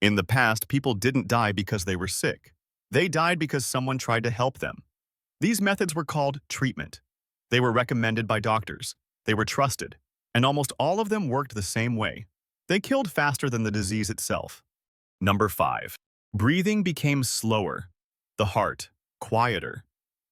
In the past, people didn't die because they were sick. They died because someone tried to help them. These methods were called treatment. They were recommended by doctors. They were trusted. And almost all of them worked the same way. They killed faster than the disease itself. Number 5. Breathing became slower. The heart, quieter.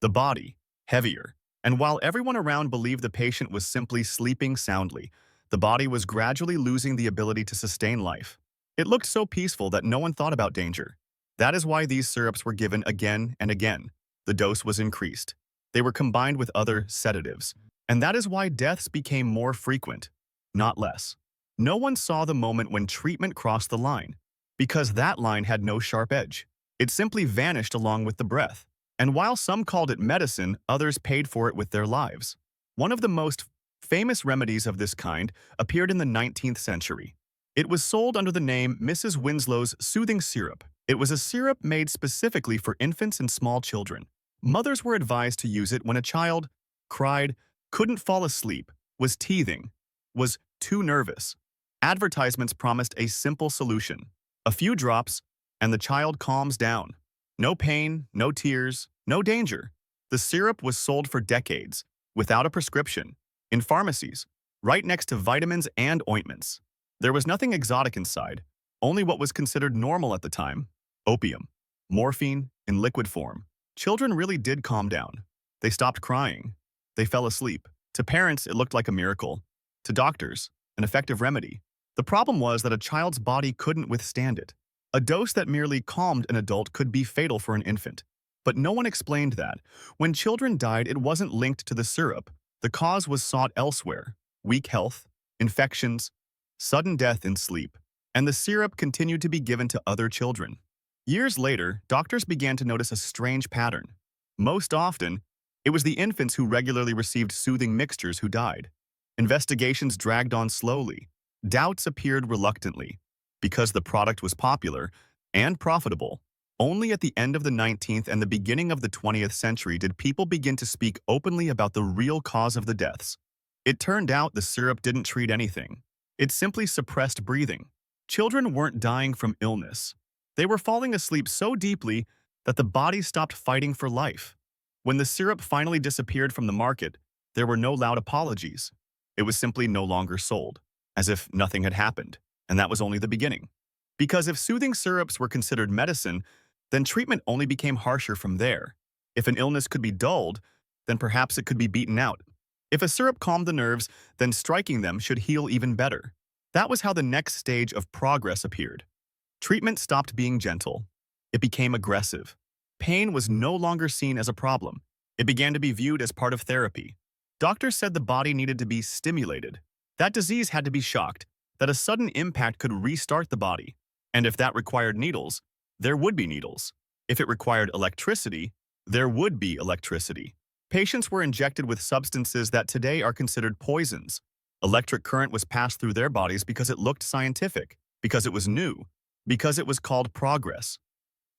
The body, heavier. And while everyone around believed the patient was simply sleeping soundly, the body was gradually losing the ability to sustain life. It looked so peaceful that no one thought about danger. That is why these syrups were given again and again. The dose was increased. They were combined with other sedatives. And that is why deaths became more frequent, not less. No one saw the moment when treatment crossed the line, because that line had no sharp edge. It simply vanished along with the breath. And while some called it medicine, others paid for it with their lives. One of the most famous remedies of this kind appeared in the 19th century. It was sold under the name Mrs. Winslow's Soothing Syrup. It was a syrup made specifically for infants and small children. Mothers were advised to use it when a child cried, couldn't fall asleep, was teething, was too nervous. Advertisements promised a simple solution. A few drops, and the child calms down. No pain, no tears, no danger. The syrup was sold for decades, without a prescription, in pharmacies, right next to vitamins and ointments. There was nothing exotic inside, only what was considered normal at the time: opium, morphine in liquid form. Children really did calm down. They stopped crying. They fell asleep. To parents, it looked like a miracle. To doctors, an effective remedy. The problem was that a child's body couldn't withstand it. A dose that merely calmed an adult could be fatal for an infant. But no one explained that. When children died, it wasn't linked to the syrup. The cause was sought elsewhere: weak health, infections, sudden death in sleep. And the syrup continued to be given to other children. Years later, doctors began to notice a strange pattern. Most often, it was the infants who regularly received soothing mixtures who died. Investigations dragged on slowly. Doubts appeared reluctantly. Because the product was popular and profitable, only at the end of the 19th and the beginning of the 20th century did people begin to speak openly about the real cause of the deaths. It turned out the syrup didn't treat anything. It simply suppressed breathing. Children weren't dying from illness. They were falling asleep so deeply that the body stopped fighting for life. When the syrup finally disappeared from the market, there were no loud apologies. It was simply no longer sold, as if nothing had happened. And that was only the beginning. Because if soothing syrups were considered medicine, then treatment only became harsher from there. If an illness could be dulled, then perhaps it could be beaten out. If a syrup calmed the nerves, then striking them should heal even better. That was how the next stage of progress appeared. Treatment stopped being gentle. It became aggressive. Pain was no longer seen as a problem. It began to be viewed as part of therapy. Doctors said the body needed to be stimulated. That disease had to be shocked, that a sudden impact could restart the body. And if that required needles, there would be needles. If it required electricity, there would be electricity. Patients were injected with substances that today are considered poisons. Electric current was passed through their bodies because it looked scientific, because it was new, because it was called progress.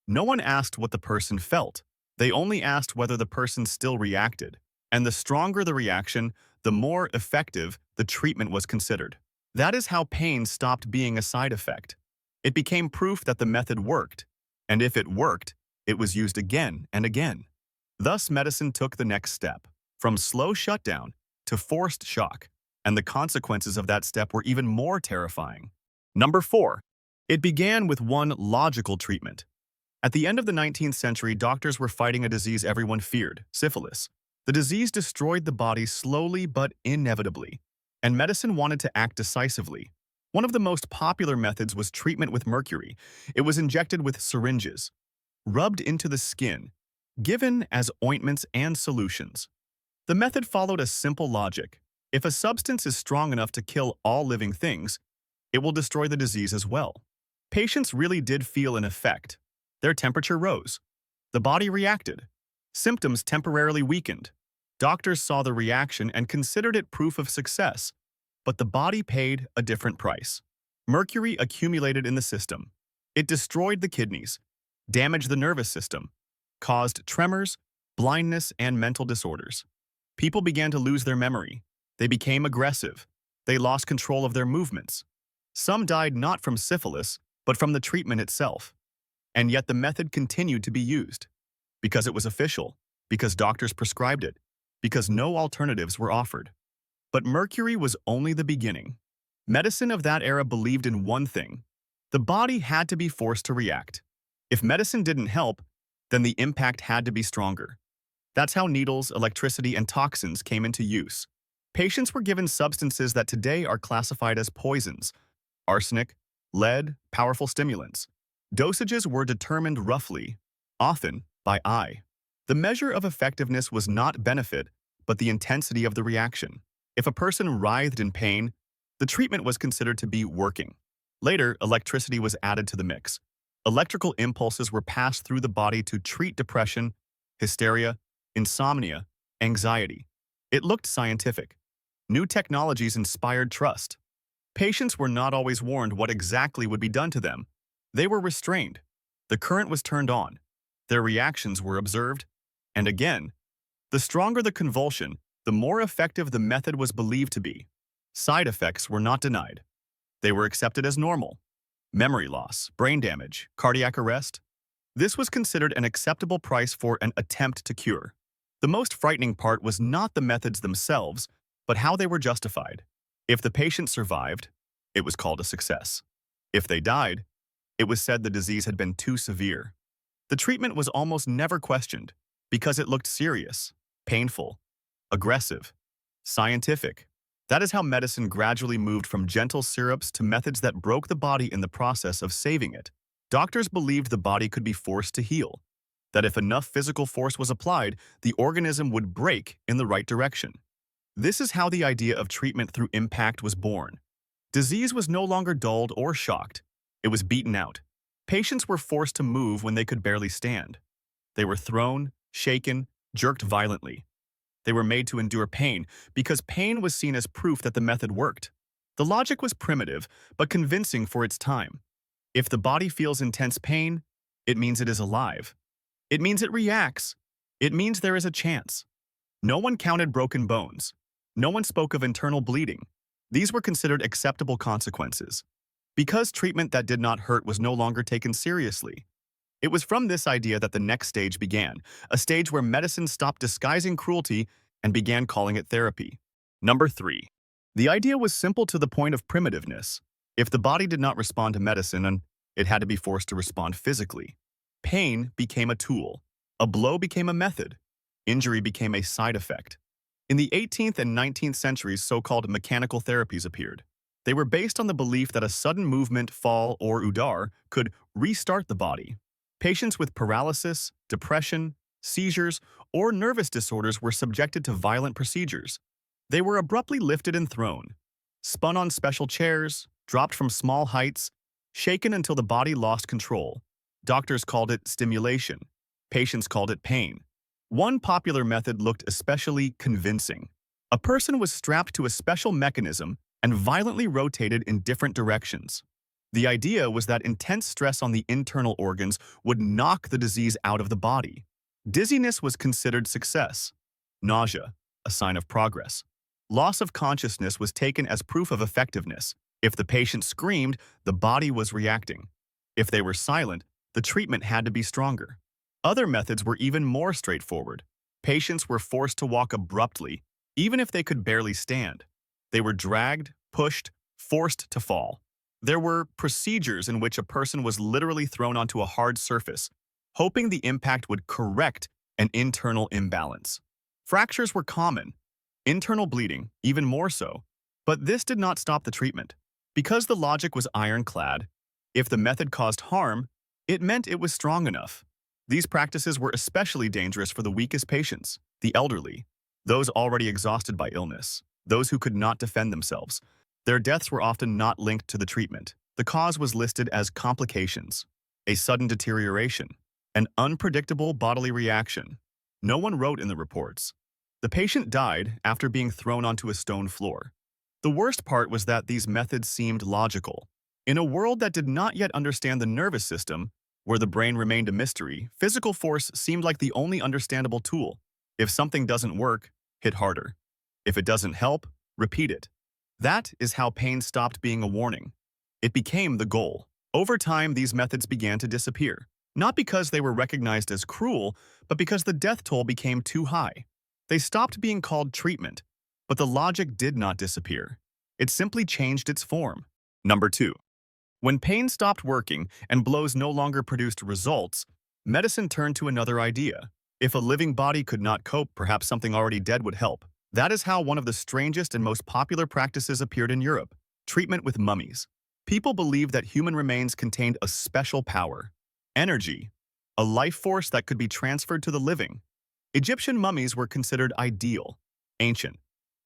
No one asked what the person felt. They only asked whether the person still reacted. And the stronger the reaction, the more effective the treatment was considered. That is how pain stopped being a side effect. It became proof that the method worked, and if it worked, it was used again and again. Thus, medicine took the next step, from slow shutdown to forced shock, and the consequences of that step were even more terrifying. Number 4. It began with one logical treatment. At the end of the 19th century, doctors were fighting a disease everyone feared: syphilis. The disease destroyed the body slowly but inevitably, and medicine wanted to act decisively. One of the most popular methods was treatment with mercury. It was injected with syringes, rubbed into the skin, given as ointments and solutions. The method followed a simple logic. If a substance is strong enough to kill all living things, it will destroy the disease as well. Patients really did feel an effect. Their temperature rose. The body reacted. Symptoms temporarily weakened. Doctors saw the reaction and considered it proof of success, but the body paid a different price. Mercury accumulated in the system. It destroyed the kidneys, damaged the nervous system, caused tremors, blindness, and mental disorders. People began to lose their memory. They became aggressive. They lost control of their movements. Some died not from syphilis, but from the treatment itself. And yet the method continued to be used. Because it was official, because doctors prescribed it, because no alternatives were offered. But mercury was only the beginning. Medicine of that era believed in one thing. The body had to be forced to react. If medicine didn't help, then the impact had to be stronger. That's how needles, electricity, and toxins came into use. Patients were given substances that today are classified as poisons: arsenic, lead, powerful stimulants. Dosages were determined roughly, often by eye. The measure of effectiveness was not benefit, but the intensity of the reaction. If a person writhed in pain, the treatment was considered to be working. Later, electricity was added to the mix. Electrical impulses were passed through the body to treat depression, hysteria, insomnia, anxiety. It looked scientific. New technologies inspired trust. Patients were not always warned what exactly would be done to them. They were restrained. The current was turned on. Their reactions were observed. And again, the stronger the convulsion, the more effective the method was believed to be. Side effects were not denied. They were accepted as normal. Memory loss, brain damage, cardiac arrest. This was considered an acceptable price for an attempt to cure. The most frightening part was not the methods themselves, but how they were justified. If the patient survived, it was called a success. If they died, it was said the disease had been too severe. The treatment was almost never questioned because it looked serious, painful, aggressive, scientific. That is how medicine gradually moved from gentle syrups to methods that broke the body in the process of saving it. Doctors believed the body could be forced to heal, that if enough physical force was applied, the organism would break in the right direction. This is how the idea of treatment through impact was born. Disease was no longer dulled or shocked. It was beaten out. Patients were forced to move when they could barely stand. They were thrown, shaken, jerked violently. They were made to endure pain because pain was seen as proof that the method worked. The logic was primitive, but convincing for its time. If the body feels intense pain, it means it is alive. It means it reacts. It means there is a chance. No one counted broken bones. No one spoke of internal bleeding. These were considered acceptable consequences. Because treatment that did not hurt was no longer taken seriously. It was from this idea that the next stage began, a stage where medicine stopped disguising cruelty and began calling it therapy. Number 3. The idea was simple to the point of primitiveness. If the body did not respond to medicine, and it had to be forced to respond physically. Pain became a tool. A blow became a method. Injury became a side effect. In the 18th and 19th centuries, so-called mechanical therapies appeared. They were based on the belief that a sudden movement, fall, or udar could restart the body. Patients with paralysis, depression, seizures, or nervous disorders were subjected to violent procedures. They were abruptly lifted and thrown, spun on special chairs, dropped from small heights, shaken until the body lost control. Doctors called it stimulation. Patients called it pain. One popular method looked especially convincing. A person was strapped to a special mechanism and violently rotated in different directions. The idea was that intense stress on the internal organs would knock the disease out of the body. Dizziness was considered success. Nausea, a sign of progress. Loss of consciousness was taken as proof of effectiveness. If the patient screamed, the body was reacting. If they were silent, the treatment had to be stronger. Other methods were even more straightforward. Patients were forced to walk abruptly, even if they could barely stand. They were dragged, pushed, forced to fall. There were procedures in which a person was literally thrown onto a hard surface, hoping the impact would correct an internal imbalance. Fractures were common, internal bleeding even more so, but this did not stop the treatment. Because the logic was ironclad, if the method caused harm, it meant it was strong enough. These practices were especially dangerous for the weakest patients, the elderly, those already exhausted by illness, those who could not defend themselves. Their deaths were often not linked to the treatment. The cause was listed as complications, a sudden deterioration, an unpredictable bodily reaction. No one wrote in the reports. The patient died after being thrown onto a stone floor. The worst part was that these methods seemed logical. In a world that did not yet understand the nervous system, where the brain remained a mystery, physical force seemed like the only understandable tool. If something doesn't work, hit harder. If it doesn't help, repeat it. That is how pain stopped being a warning. It became the goal. Over time, these methods began to disappear, not because they were recognized as cruel, but because the death toll became too high. They stopped being called treatment, but the logic did not disappear. It simply changed its form. Number 2. When pain stopped working and blows no longer produced results, medicine turned to another idea. If a living body could not cope, perhaps something already dead would help. That is how one of the strangest and most popular practices appeared in Europe: treatment with mummies. People believed that human remains contained a special power, energy, a life force that could be transferred to the living. Egyptian mummies were considered ideal, ancient,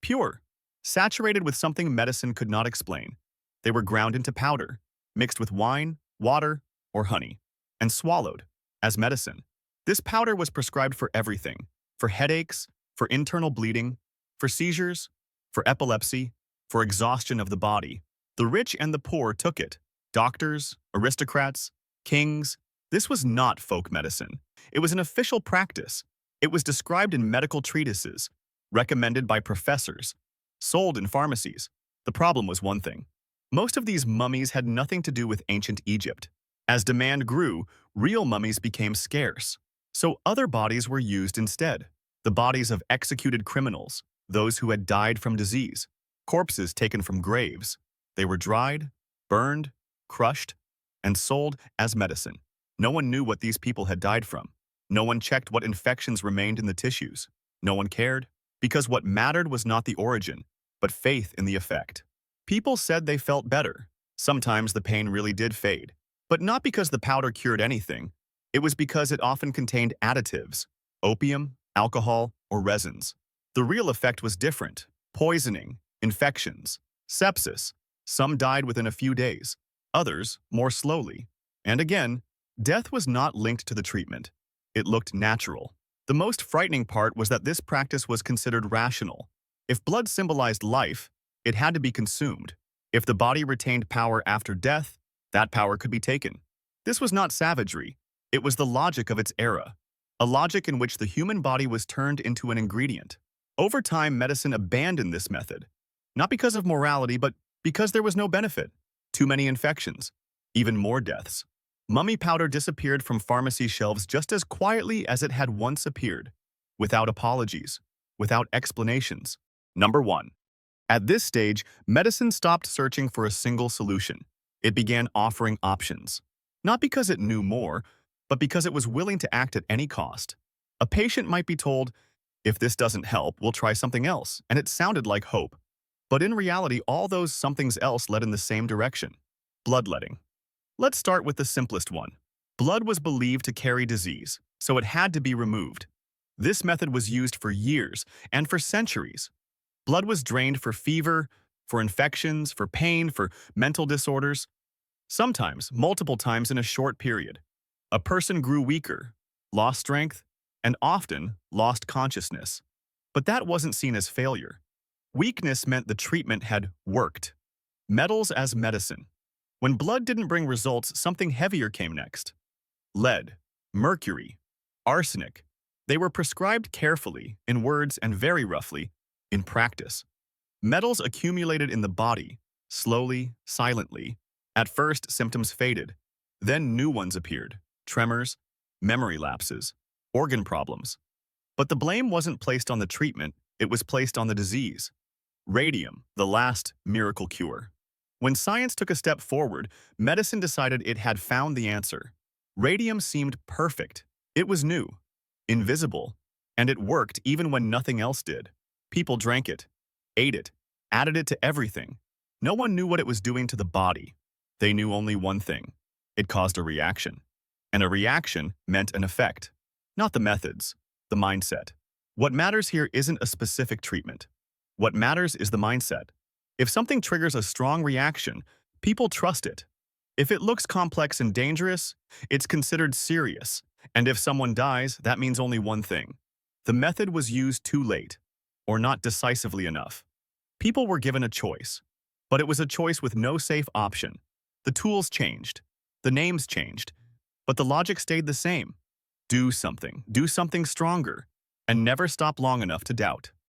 pure, saturated with something medicine could not explain. They were ground into powder, mixed with wine, water, or honey, and swallowed as medicine. This powder was prescribed for everything: for headaches, for internal bleeding, for seizures, for epilepsy, for exhaustion of the body. The rich and the poor took it. Doctors, aristocrats, kings. This was not folk medicine. It was an official practice. It was described in medical treatises, recommended by professors, sold in pharmacies. The problem was one thing: most of these mummies had nothing to do with ancient Egypt. As demand grew, real mummies became scarce. So other bodies were used instead. The bodies of executed criminals, those who had died from disease, corpses taken from graves. They were dried, burned, crushed, and sold as medicine. No one knew what these people had died from. No one checked what infections remained in the tissues. No one cared, because what mattered was not the origin, but faith in the effect. People said they felt better. Sometimes the pain really did fade, but not because the powder cured anything. It was because it often contained additives: opium, alcohol, or resins. The real effect was different: poisoning, infections, sepsis. Some died within a few days, others more slowly. And again, death was not linked to the treatment. It looked natural. The most frightening part was that this practice was considered rational. If blood symbolized life, it had to be consumed. If the body retained power after death, that power could be taken. This was not savagery. It was the logic of its era, a logic in which the human body was turned into an ingredient. Over time, medicine abandoned this method, not because of morality, but because there was no benefit. Too many infections, even more deaths. Mummy powder disappeared from pharmacy shelves just as quietly as it had once appeared, without apologies, without explanations. Number 1. At this stage, medicine stopped searching for a single solution. It began offering options, not because it knew more, but because it was willing to act at any cost. A patient might be told, "If this doesn't help, we'll try something else," and it sounded like hope. But in reality, all those somethings else led in the same direction: bloodletting. Let's start with the simplest one. Blood was believed to carry disease, so it had to be removed. This method was used for years and for centuries. Blood was drained for fever, for infections, for pain, for mental disorders, sometimes multiple times in a short period. A person grew weaker, lost strength, and often lost consciousness. But that wasn't seen as failure. Weakness meant the treatment had worked. Metals as medicine. When blood didn't bring results, something heavier came next: lead, mercury, arsenic. They were prescribed carefully, in words, and very roughly, in practice. Metals accumulated in the body, slowly, silently. At first, symptoms faded. Then new ones appeared: tremors, memory lapses, organ problems. But the blame wasn't placed on the treatment, it was placed on the disease. Radium, the last miracle cure. When science took a step forward, medicine decided it had found the answer. Radium seemed perfect. It was new, invisible, and it worked even when nothing else did. People drank it, ate it, added it to everything. No one knew what it was doing to the body. They knew only one thing: it caused a reaction. And a reaction meant an effect. Not the methods, the mindset. What matters here isn't a specific treatment. What matters is the mindset. If something triggers a strong reaction, people trust it. If it looks complex and dangerous, it's considered serious. And if someone dies, that means only one thing: the method was used too late, or not decisively enough. People were given a choice, but it was a choice with no safe option. The tools changed, the names changed, but the logic stayed the same: do something stronger, and never stop long enough to doubt.